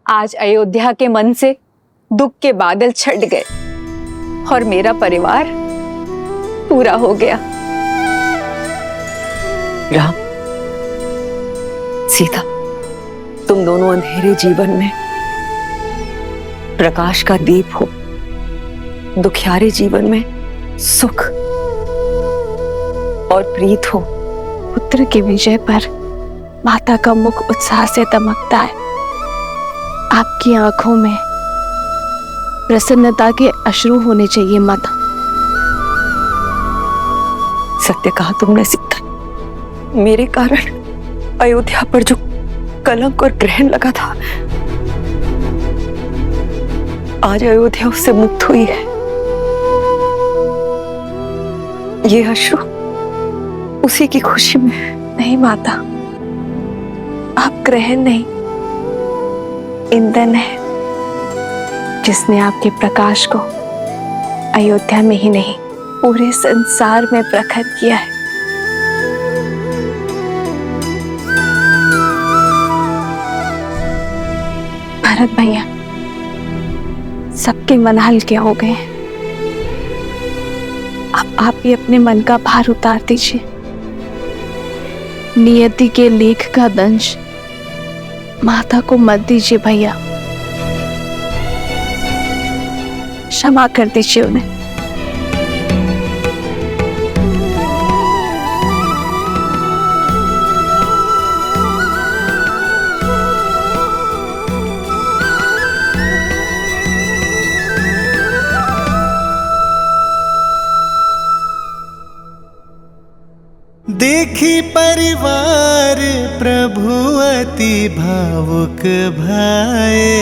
आज अयोध्या के मन से दुख के बादल छट गए और मेरा परिवार पूरा हो गया। राम, सीता, तुम दोनों अंधेरे जीवन में प्रकाश का दीप हो, दुखियारे जीवन में सुख और प्रीत हो। पुत्र की विजय पर माता का मुख उत्साह से दमकता है। आपकी आंखों में प्रसन्नता के अश्रु होने चाहिए माता। सत्य कहा तुमने सीता। मेरे कारण अयोध्या पर जो कलंक और ग्रहण लगा था, आज अयोध्या उससे मुक्त हुई है। ये अश्रु उसी की खुशी में। नहीं माता, आप ग्रहण नहीं, ईंधन है जिसने आपके प्रकाश को अयोध्या में ही नहीं पूरे संसार में प्रखर किया है। भरत भैया, सबके मन हल्के हो गए हैं। अब आप भी अपने मन का भार उतार दीजिए। नियति के लेख का दंश माता को मत दीजिए भैया, क्षमा कर दीजिए उन्हें। देखी परिवार प्रभु अति भावुक भाए,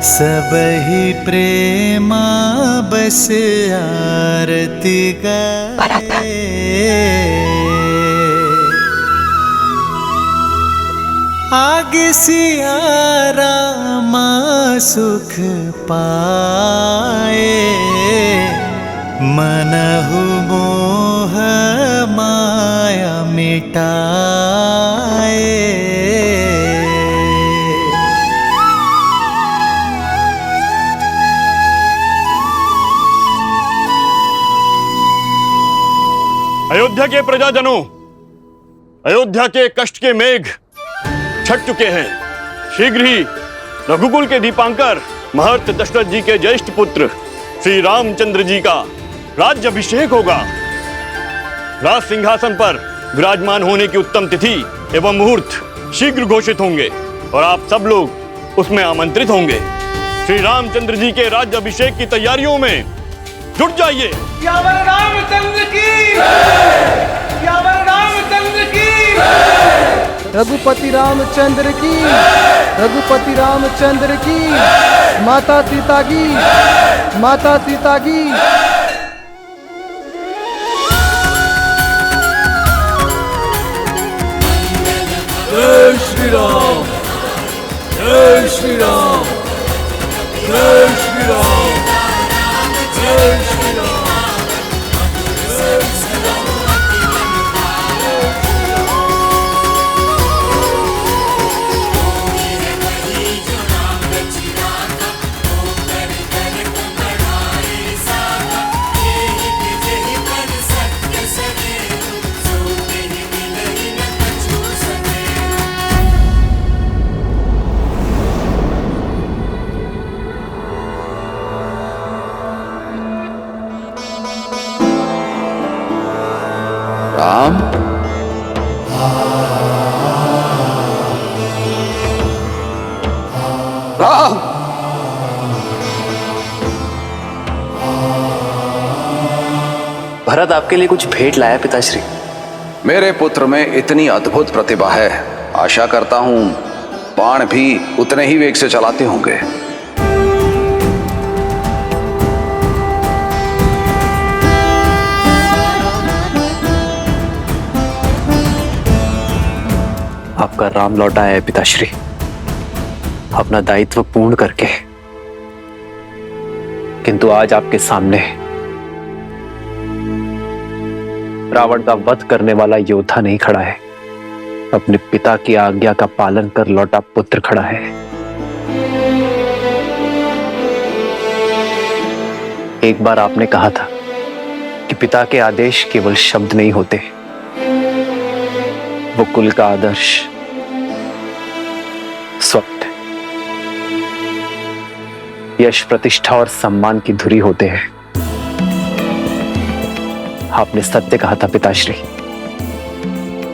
सबहि प्रेमा बस आरती गाए। आगे सिया रामा सुख पाए, मनहु मोह माया मिटाए। अयोध्या के प्रजाजनों, अयोध्या के कष्ट के मेघ छट चुके हैं। शीघ्र ही रघुकुल के दीपांकर महर्षि दशरथ जी के ज्येष्ठ पुत्र श्री रामचंद्र जी का राज्याभिषेक होगा। राज सिंहासन पर विराजमान होने की उत्तम तिथि एवं मुहूर्त शीघ्र घोषित होंगे और आप सब लोग उसमें आमंत्रित होंगे। श्री रामचंद्र जी के राज्याभिषेक की तैयारियों में जुट जाइए। सियावर रामचंद्र की जय! सियावर रामचंद्र की जय! रघुपति रामचंद्र की जय! रघुपति रामचंद्र की जय! माता सीता की जय! माता सीता की जय श्री राम, जय श्री राम, जय श्री राम, जय श्री राम। राम, राम, भरत आपके लिए कुछ भेंट लाया पिताश्री। मेरे पुत्र में इतनी अद्भुत प्रतिभा है, आशा करता हूं बाण भी उतने ही वेग से चलाते होंगे। आपका राम लौटा है पिताश्री, अपना दायित्व पूर्ण करके। किंतु आज आपके सामने रावण का वध करने वाला योद्धा नहीं खड़ा है, अपने पिता की आज्ञा का पालन कर लौटा पुत्र खड़ा है। एक बार आपने कहा था कि पिता के आदेश केवल शब्द नहीं होते, वो कुल का आदर्श स्वप्न, यश, प्रतिष्ठा और सम्मान की धुरी होते हैं। आपने सत्य कहा था पिताश्री।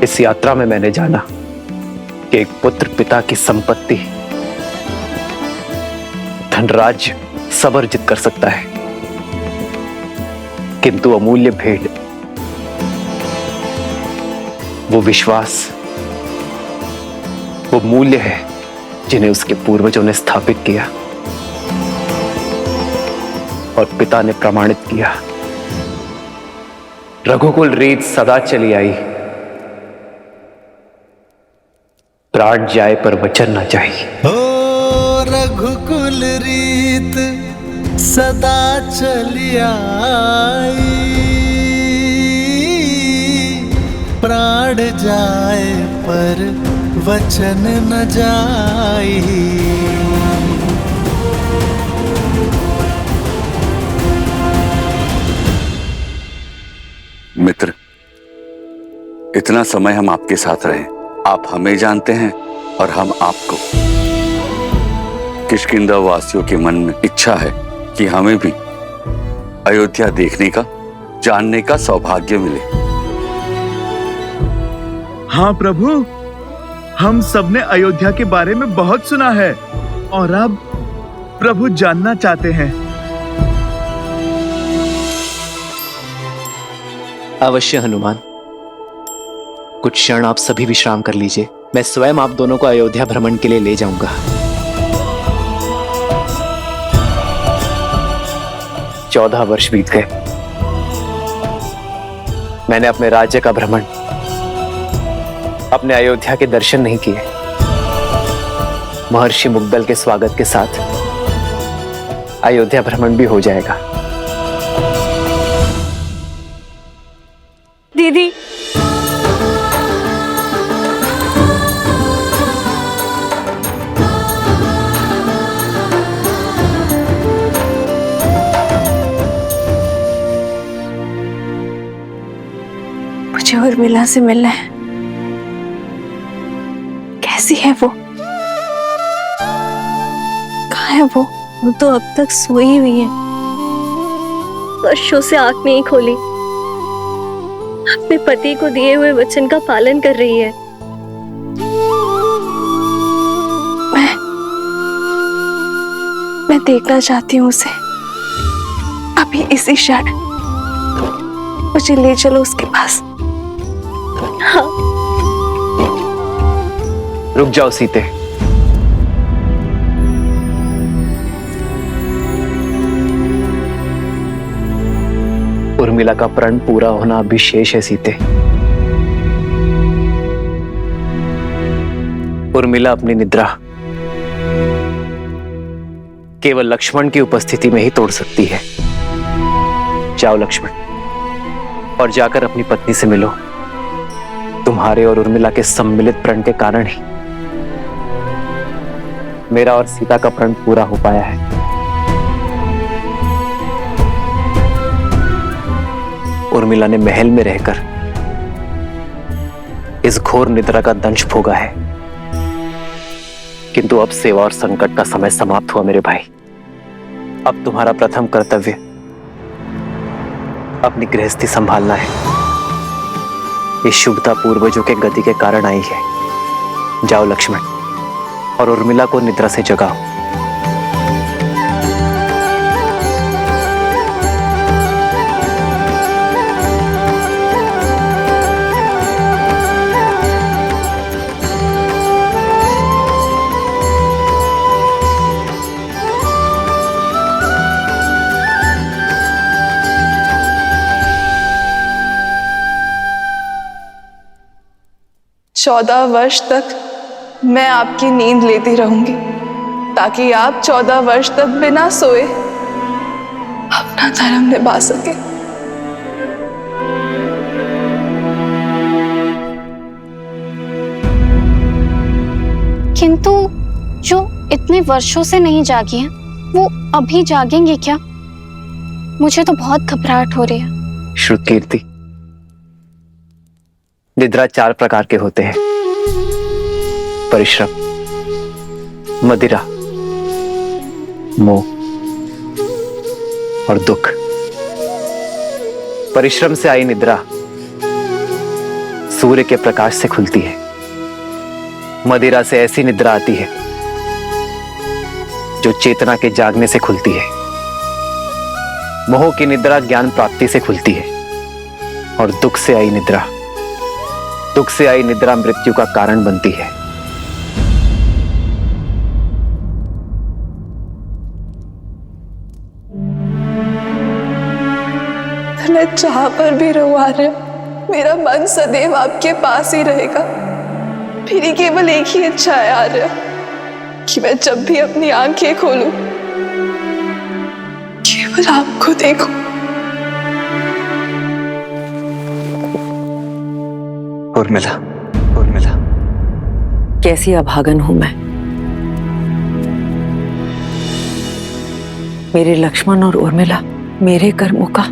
इस यात्रा में मैंने जाना कि एक पुत्र पिता की संपत्ति, धनराज्य सब अर्जित कर सकता है, किंतु अमूल्य भेंट, वो विश्वास, वो मूल्य है जिन्हें उसके पूर्वजों ने स्थापित किया और पिता ने प्रमाणित किया। रघुकुल रीत सदा चली आई, प्राण जाए पर वचन न जाए। ओ रघुकुल रीत सदा चली आई, प्राण जाए पर वचन न जाई। मित्र, इतना समय हम आपके साथ रहे, आप हमें जानते हैं और हम आपको। किष्किंधा वासियों के मन में इच्छा है कि हमें भी अयोध्या देखने का, जानने का सौभाग्य मिले। हाँ प्रभु, हम सबने अयोध्या के बारे में बहुत सुना है और अब प्रभु जानना चाहते हैं। अवश्य हनुमान, कुछ क्षण आप सभी विश्राम कर लीजिए। मैं स्वयं आप दोनों को अयोध्या भ्रमण के लिए ले जाऊंगा। 14 वर्ष बीत गए, मैंने अपने राज्य का भ्रमण, अपने अयोध्या के दर्शन नहीं किए। महर्षि मुग्दल के स्वागत के साथ अयोध्या भ्रमण भी हो जाएगा। दीदी, मुझे उर्मिला से मिलना है। कैसी है वो? कहाँ है वो? वो तो अब तक सोई हुई है, वर्षों से आंख नहीं खोली, अपने पति को दिए हुए वचन का पालन कर रही है। मैं देखना चाहती हूँ उसे, अभी इसी क्षण। मुझे ले चलो उसके पास। हाँ। रुक जाओ सीते। उर्मिला का प्रण पूरा होना अभी शेष है सीते। उर्मिला अपनी निद्रा केवल लक्ष्मण की उपस्थिति में ही तोड़ सकती है। जाओ लक्ष्मण, और जाकर अपनी पत्नी से मिलो। तुम्हारे और उर्मिला के सम्मिलित प्रण के कारण ही मेरा और सीता का प्रण पूरा हो पाया है। उर्मिला ने महल में रहकर इस घोर निद्रा का दंश भोगा है, किंतु अब सेवा और संकट का समय समाप्त हुआ मेरे भाई। अब तुम्हारा प्रथम कर्तव्य अपनी गृहस्थी संभालना है। ये शुभता पूर्वजों के गति के कारण आई है। जाओ लक्ष्मण, और उर्मिला को निद्रा से जगाओ। चौदह वर्ष तक मैं आपकी नींद लेती रहूंगी, ताकि आप 14 वर्ष तक बिना सोए अपना धर्म निभा सके। किंतु जो इतने वर्षों से नहीं जागी हैं, वो अभी जागेंगे क्या? मुझे तो बहुत घबराहट हो रही है। श्रुतकीर्ति, निद्रा 4 प्रकार के होते हैं: परिश्रम, मदिरा, मोह और दुख। परिश्रम से आई निद्रा सूर्य के प्रकाश से खुलती है। मदिरा से ऐसी निद्रा आती है जो चेतना के जागने से खुलती है। मोह की निद्रा ज्ञान प्राप्ति से खुलती है। और दुख से आई निद्रा मृत्यु का कारण बनती है। मैं जहां पर भी रहूं आर्य, मेरा मन सदैव आपके पास ही रहेगा। मेरी केवल एक ही इच्छा है आर्य, कि मैं जब भी अपनी आंखें खोलूं केवल आपको देखूं। उर्मिला, कैसी अभागन हूं मैं। मेरे लक्ष्मण और उर्मिला मेरे कर्मों का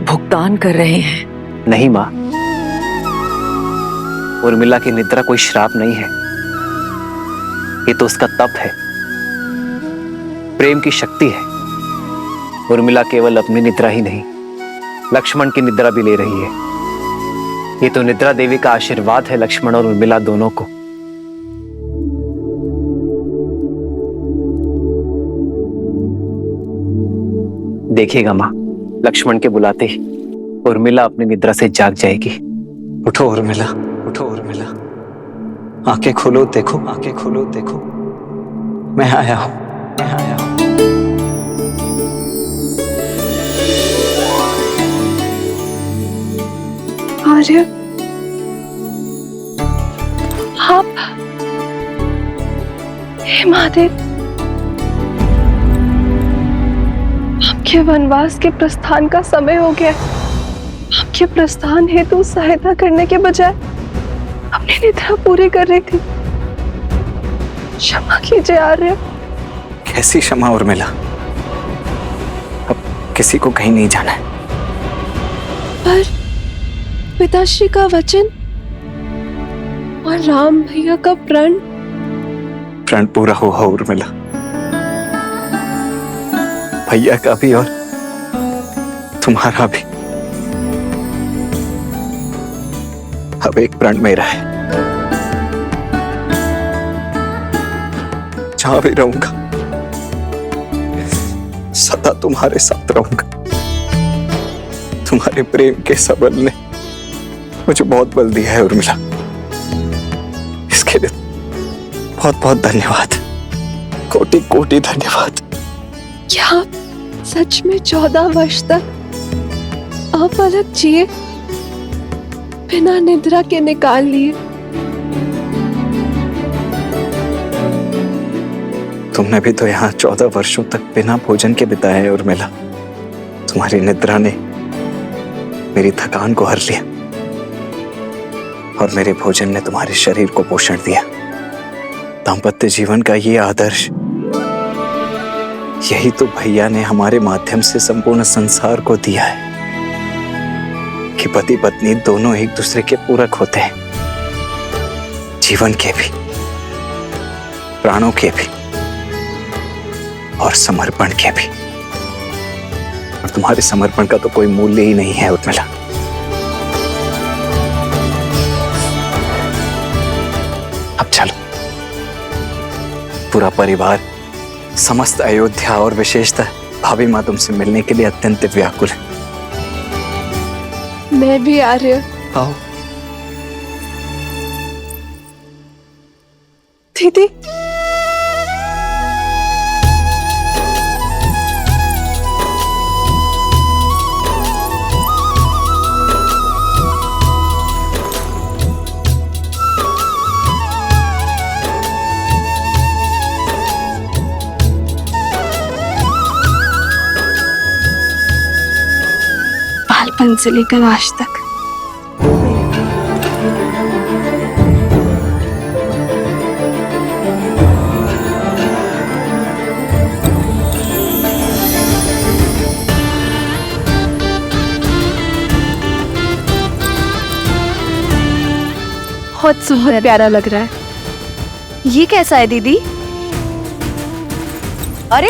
भुगतान कर रहे हैं। नहीं मां, उर्मिला की निद्रा कोई श्राप नहीं है। ये तो उसका तप है, प्रेम की शक्ति है। उर्मिला केवल अपनी निद्रा ही नहीं, लक्ष्मण की निद्रा भी ले रही है। ये तो निद्रा देवी का आशीर्वाद है लक्ष्मण और उर्मिला दोनों को। देखिएगा मां, लक्ष्मण के बुलाते ही उर्मिला अपनी निद्रा से जाग जाएगी। उठो उर्मिला, आंखें खोलो, देखो, मैं आया हूं। आर्य, आप, हे महादेव, आपके वनवास के प्रस्थान का समय हो गया। आपके प्रस्थान हेतु सहायता करने के बजाय अपनी निद्रा पूरी कर रही थी। क्षमा कीजिए आर्य। कैसी क्षमा उर्मिला, अब किसी को कहीं नहीं जाना है। पर पिताश्री का वचन और राम भैया का प्रण पूरा हुआ उर्मिला, भैया का भी और तुम्हारा भी। अब एक प्रण मेरा है, जहां भी रहूंगा सदा तुम्हारे साथ रहूंगा। तुम्हारे प्रेम के सबल ने मुझे बहुत बल दिया है उर्मिला, इसके लिए बहुत बहुत धन्यवाद, कोटि कोटि धन्यवाद। क्या आप सच में 14 वर्ष तक अपलक जिए, बिना निद्रा के निकाल लिए? तुमने भी तो यहाँ 14 वर्षों तक बिना भोजन के बिताए है उर्मिला। तुम्हारी निद्रा ने मेरी थकान को हर लिया और मेरे भोजन ने तुम्हारे शरीर को पोषण दिया। दाम्पत्य जीवन का ये आदर्श, यही तो भैया ने हमारे माध्यम से संपूर्ण संसार को दिया है कि पति पत्नी दोनों एक दूसरे के पूरक होते हैं, जीवन के भी, प्राणों के भी और समर्पण के भी। और तुम्हारे समर्पण का तो कोई मूल्य ही नहीं है उर्मिला। अब चलो, पूरा परिवार, समस्त अयोध्या और विशेषतः भाभी माँ तुमसे मिलने के लिए अत्यंत व्याकुल है। मैं भी आर्य। आओ दीदी, बालपन से लेकर आज तक बहुत सुंदर प्यारा लग रहा है। ये कैसा है दीदी? अरे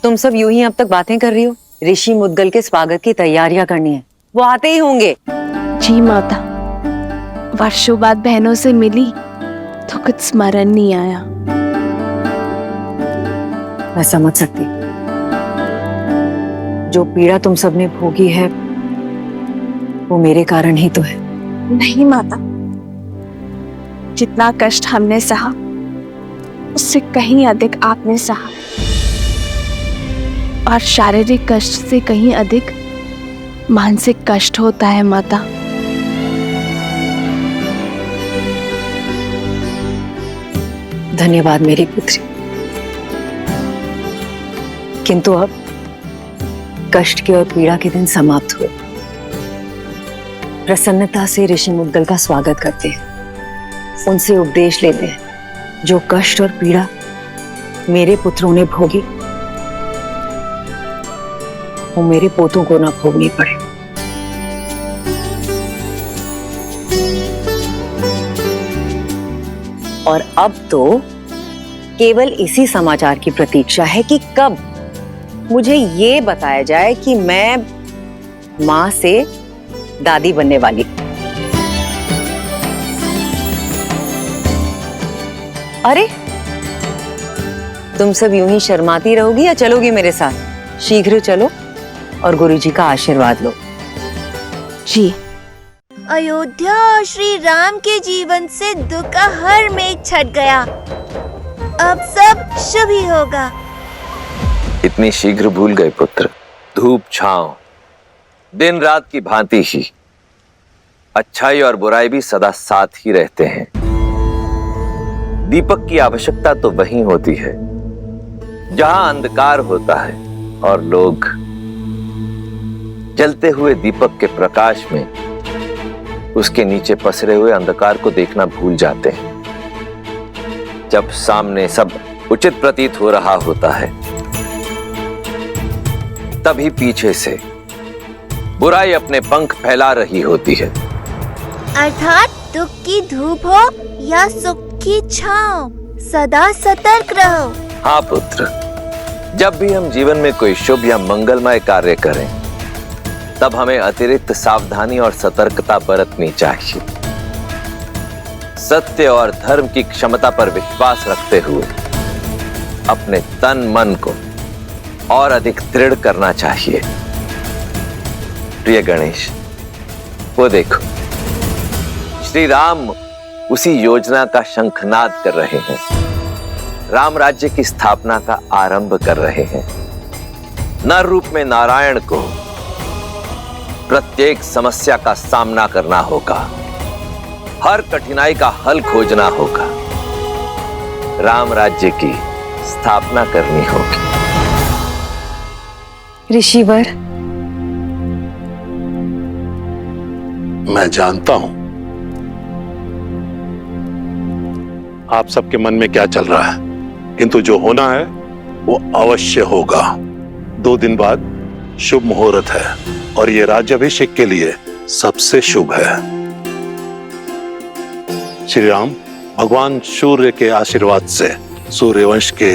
तुम सब यूं ही अब तक बातें कर रही हो। ऋषि मुद्गल के स्वागत की तैयारियां करनी है, वो आते ही होंगे। जी माता, वर्षों बाद बहनों से मिली तो कुछ स्मरण नहीं आया। मैं समझ सकती, जो पीड़ा तुम सबने भोगी है वो मेरे कारण ही तो है। नहीं माता, जितना कष्ट हमने सहा उससे कहीं अधिक आपने सहा, और शारीरिक कष्ट से कहीं अधिक मानसिक कष्ट होता है माता। धन्यवाद मेरी पुत्री, किंतु अब कष्ट के और पीड़ा के दिन समाप्त हुए। प्रसन्नता से ऋषि मुद्गल का स्वागत करते हैं, उनसे उपदेश लेते हैं। जो कष्ट और पीड़ा मेरे पुत्रों ने भोगी वो मेरे पोतों को ना भोगनी पड़े। और अब तो केवल इसी समाचार की प्रतीक्षा है कि कब मुझे ये बताया जाए कि मैं मां से दादी बनने वाली। अरे तुम सब यूं ही शर्माती रहोगी या चलोगी मेरे साथ? शीघ्र चलो और गुरुजी का आशीर्वाद लो। जी। अयोध्या और श्री राम के जीवन से दुख का हर मेघ छट गया। अब सब शुभ ही होगा। इतनी शीघ्र भूल गए पुत्र? धूप छांव दिन रात की भांति ही, अच्छाई और बुराई भी सदा साथ ही रहते हैं। दीपक की आवश्यकता तो वहीं होती है जहां अंधकार होता है, और लोग जलते हुए दीपक के प्रकाश में उसके नीचे पसरे हुए अंधकार को देखना भूल जाते हैं। जब सामने सब उचित प्रतीत हो रहा होता है, तभी पीछे से बुराई अपने पंख फैला रही होती है। अर्थात दुख की धूप हो या सुख की छांव, सदा सतर्क रहो। हाँ पुत्र, जब भी हम जीवन में कोई शुभ या मंगलमय कार्य करें, तब हमें अतिरिक्त सावधानी और सतर्कता बरतनी चाहिए। सत्य और धर्म की क्षमता पर विश्वास रखते हुए अपने तन मन को और अधिक दृढ़ करना चाहिए। प्रिय गणेश, वो देखो, श्री राम उसी योजना का शंखनाद कर रहे हैं। राम राज्य की स्थापना का आरंभ कर रहे हैं। नर रूप में नारायण को प्रत्येक समस्या का सामना करना होगा, हर कठिनाई का हल खोजना होगा, राम राज्य की स्थापना करनी होगी। ऋषिवर, मैं जानता हूं आप सबके मन में क्या चल रहा है, किंतु जो होना है वो अवश्य होगा। 2 दिन बाद शुभ मुहूर्त है और ये राज्याभिषेक के लिए सबसे शुभ है। श्री राम भगवान सूर्य के आशीर्वाद से सूर्यवंश के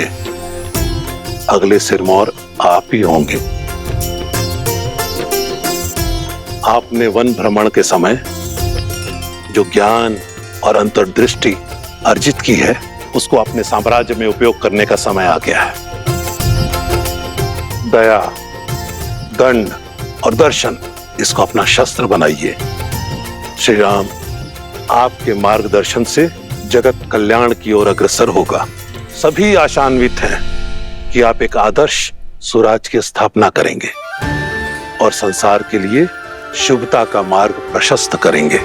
अगले सिरमौर आप ही होंगे। आपने वन भ्रमण के समय जो ज्ञान और अंतर्दृष्टि अर्जित की है, उसको अपने साम्राज्य में उपयोग करने का समय आ गया है। दया, दंड और दर्शन, इसको अपना शस्त्र बनाइए। श्री राम आपके मार्गदर्शन से जगत कल्याण की ओर अग्रसर होगा। सभी आशान्वित हैं कि आप एक आदर्श स्वराज की स्थापना करेंगे और संसार के लिए शुभता का मार्ग प्रशस्त करेंगे।